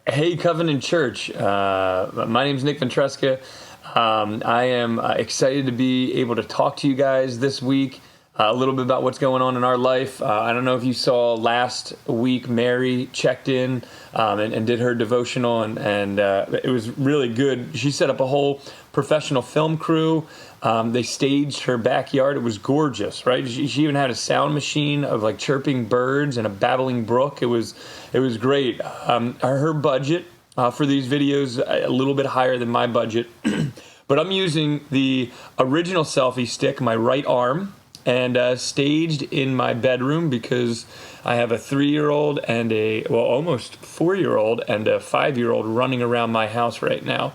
Hey, Covenant Church. My name's Nick Ventresca. I am excited to be able to talk to you guys this week a little bit about what's going on in our life. I don't know if you saw last week, Mary checked in and did her devotional, and it was really good. She set up a whole professional film crew. They staged her backyard. It was gorgeous, right? She even had a sound machine of like chirping birds and a babbling brook. It was great. Her budget for these videos a little bit higher than my budget, but I'm using the original selfie stick, my right arm, and staged in my bedroom because I have a 3-year-old and almost 4-year-old and a 5-year-old running around my house right now.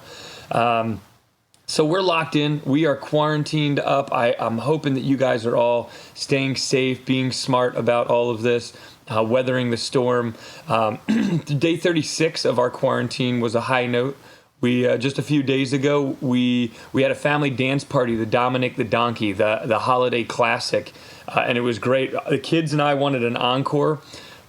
So we're locked in. We are quarantined up. I'm hoping that you guys are all staying safe, being smart about all of this, weathering the storm. Day 36 of our quarantine was a high note. We just a few days ago, we had a family dance party, the Dominic the Donkey, the holiday classic, and it was great. The kids and I wanted an encore,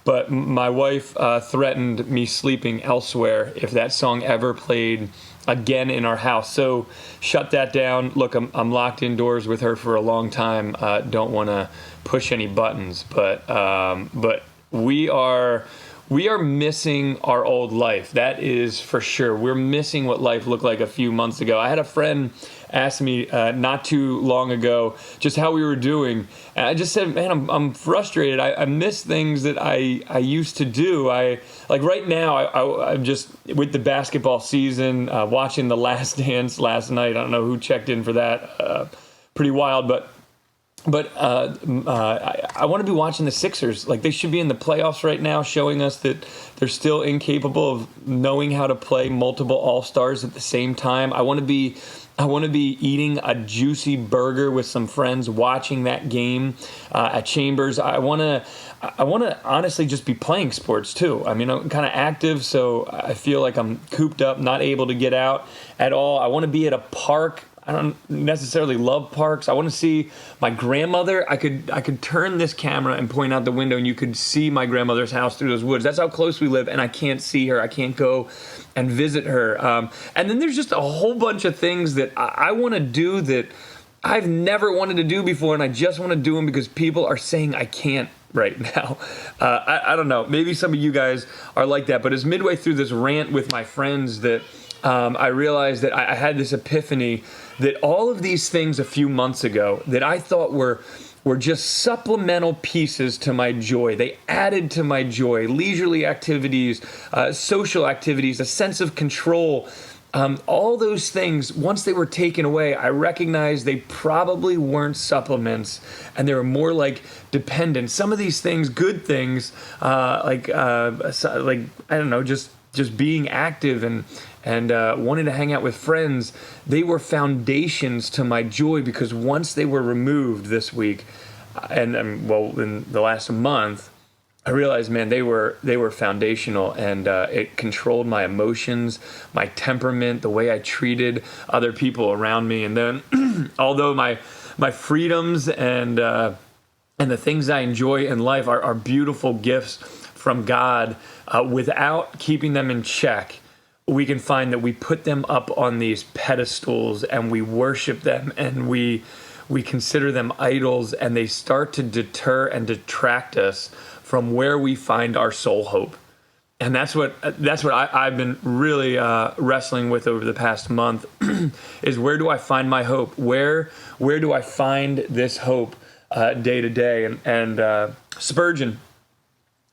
but my wife threatened me sleeping elsewhere if that song ever played again in our house. So shut that down. Look, I'm locked indoors with her for a long time. Don't want to push any buttons, but we are missing our old life. That is for sure. We're missing what life looked like a few months ago. I had a friend ask me not too long ago just how we were doing. And I just said, man, I'm frustrated. I miss things that I used to do. Like right now, I'm just with the basketball season, watching The Last Dance last night. I don't know who checked in for that. Pretty wild, but I want to be watching the Sixers. Like, they should be in the playoffs right now, showing us that they're still incapable of knowing how to play multiple all-stars at the same time. I want to be eating a juicy burger with some friends, watching that game at Chambers. I want to honestly just be playing sports too. I mean, I'm kind of active, so I feel like I'm cooped up, not able to get out at all. I want to be at a park. I don't necessarily love parks. I want to see my grandmother. I could turn this camera and point out the window, and you could see my grandmother's house through those woods. That's how close we live, and I can't see her. I can't go and visit her. And then there's just a whole bunch of things that I want to do that I've never wanted to do before, and I just want to do them because people are saying I can't right now. I don't know. Maybe some of you guys are like that, but it's midway through this rant with my friends that I realized that I had this epiphany that all of these things a few months ago that I thought were just supplemental pieces to my joy. They added to my joy. Leisurely activities, social activities, a sense of control. All those things, once they were taken away, I recognized they probably weren't supplements, and they were more like dependents. Some of these things, good things, like I don't know, just being active and wanting to hang out with friends, they were foundations to my joy, because once they were removed this week, and in the last month, I realized, man, they were foundational, and it controlled my emotions, my temperament, the way I treated other people around me. And then, although my freedoms and the things I enjoy in life are beautiful gifts from God, without keeping them in check, we can find that we put them up on these pedestals and we worship them and we consider them idols, and they start to deter and detract us from where we find our soul hope. And that's what I've been really wrestling with over the past month is, where do I find my hope? Where do I find this hope day to day? And Spurgeon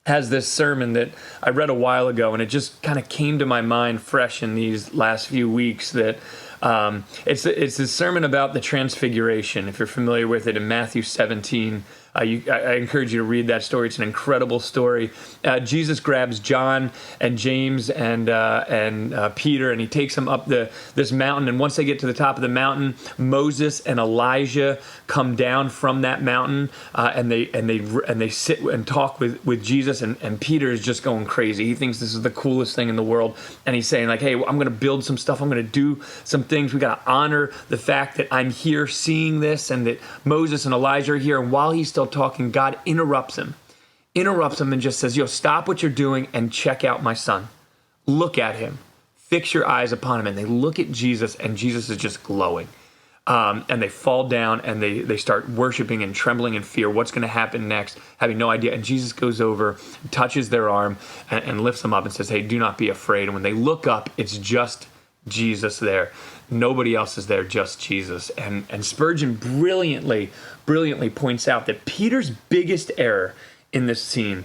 has this sermon that I read a while ago, and it just kind of came to my mind fresh in these last few weeks, that it's a sermon about the transfiguration. If you're familiar with it, in Matthew 17, I encourage you to read that story. It's an incredible story. Jesus grabs John and James and Peter, and he takes them up this mountain. And once they get to the top of the mountain, Moses and Elijah come down from that mountain, and they sit and talk with Jesus. And Peter is just going crazy. He thinks this is the coolest thing in the world, and he's saying, like, "Hey, I'm going to build some stuff. I'm going to do some things. We got to honor the fact that I'm here seeing this, and that Moses and Elijah are here." And while he's still talking, God interrupts him and just says, "Yo, stop what you're doing and check out my son. look at him. Fix your eyes upon him. And they look at Jesus, and Jesus is just glowing. And they fall down, and they start worshiping and trembling in fear. What's going to happen next? Having no idea. And Jesus goes over, touches their arm, and lifts them up and says, hey, do not be afraid. And when they look up, it's just Jesus there. Nobody else is there, just Jesus. And Spurgeon brilliantly points out that Peter's biggest error in this scene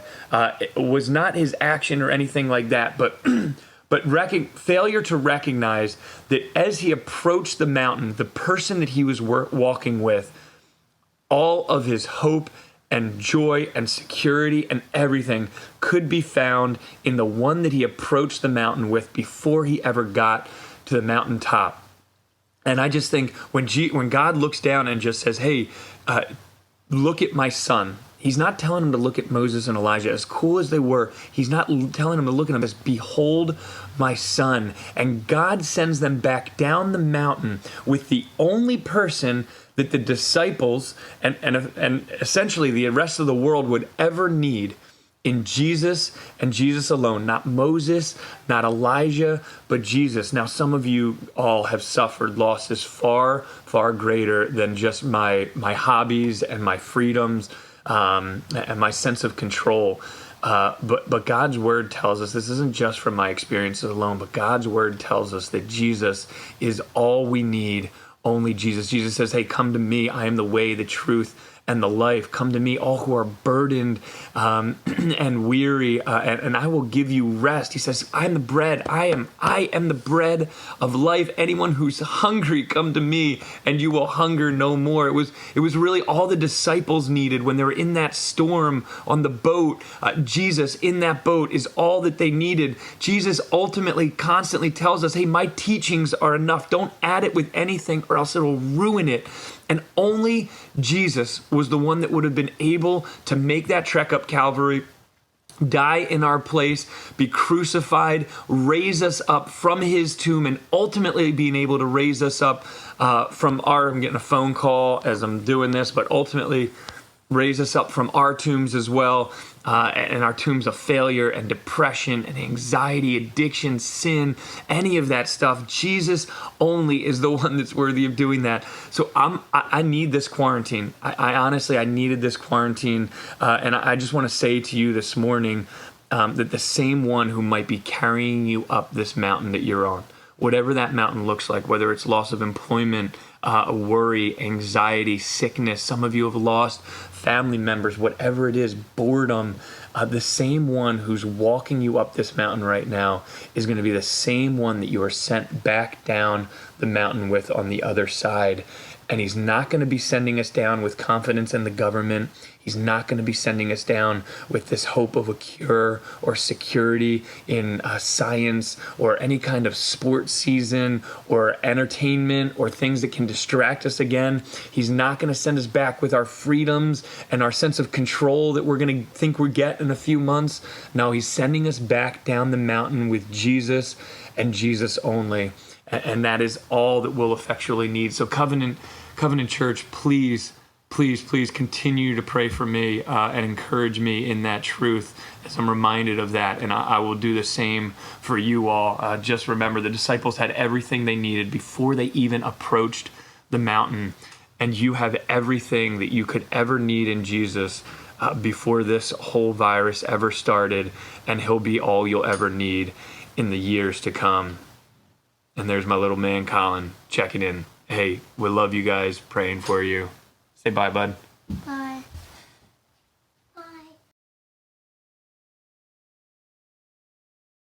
was not his action or anything like that, but failure to recognize that as he approached the mountain, the person that he was walking with, all of his hope and joy and security and everything could be found in the one that he approached the mountain with before he ever got to the mountaintop. And I just think when God looks down and just says, hey, look at my son. He's not telling him to look at Moses and Elijah, as cool as they were. He's not telling him to look at them as, behold my son. And God sends them back down the mountain with the only person that the disciples and essentially the rest of the world would ever need, in Jesus and Jesus alone. Not Moses, not Elijah, but Jesus. Now, some of you all have suffered losses far, far greater than just my hobbies and my freedoms and my sense of control. But God's word tells us, this isn't just from my experiences alone, but God's word tells us that Jesus is all we need, only Jesus. Jesus says, hey, come to me. I am the way, the truth, and the life. Come to me, all who are burdened and weary, and I will give you rest. He says, I am the bread. I am the bread of life. Anyone who's hungry, come to me, and you will hunger no more. It was really all the disciples needed when they were in that storm on the boat. Jesus in that boat is all that they needed. Jesus ultimately, constantly tells us, hey, my teachings are enough. Don't add it with anything, or else it'll ruin it. And only Jesus was the one that would have been able to make that trek up Calvary, die in our place, be crucified, raise us up from his tomb, and ultimately being able to raise us up I'm getting a phone call as I'm doing this, but ultimately raise us up from our tombs as well, and our tombs of failure and depression and anxiety, addiction, sin, any of that stuff. Jesus only is the one that's worthy of doing that. So I need this quarantine. I honestly needed this quarantine, and I just want to say to you this morning that the same one who might be carrying you up this mountain that you're on, whatever that mountain looks like, whether it's loss of employment, worry, anxiety, sickness. Some of you have lost family members, whatever it is, boredom. The same one who's walking you up this mountain right now is going to be the same one that you are sent back down the mountain with on the other side. And he's not going to be sending us down with confidence in the government. He's not going to be sending us down with this hope of a cure or security in science or any kind of sports season or entertainment or things that can distract us again. He's not going to send us back with our freedoms and our sense of control that we're going to think we get in a few months. No, he's sending us back down the mountain with Jesus and Jesus only. And that is all that we'll effectually need. So Covenant Church, please continue to pray for me and encourage me in that truth as I'm reminded of that. And I will do the same for you all. Just remember, the disciples had everything they needed before they even approached the mountain. And you have everything that you could ever need in Jesus before this whole virus ever started. And he'll be all you'll ever need in the years to come. And there's my little man, Colin, checking in. Hey, we love you guys, praying for you. Say bye, bud. Bye.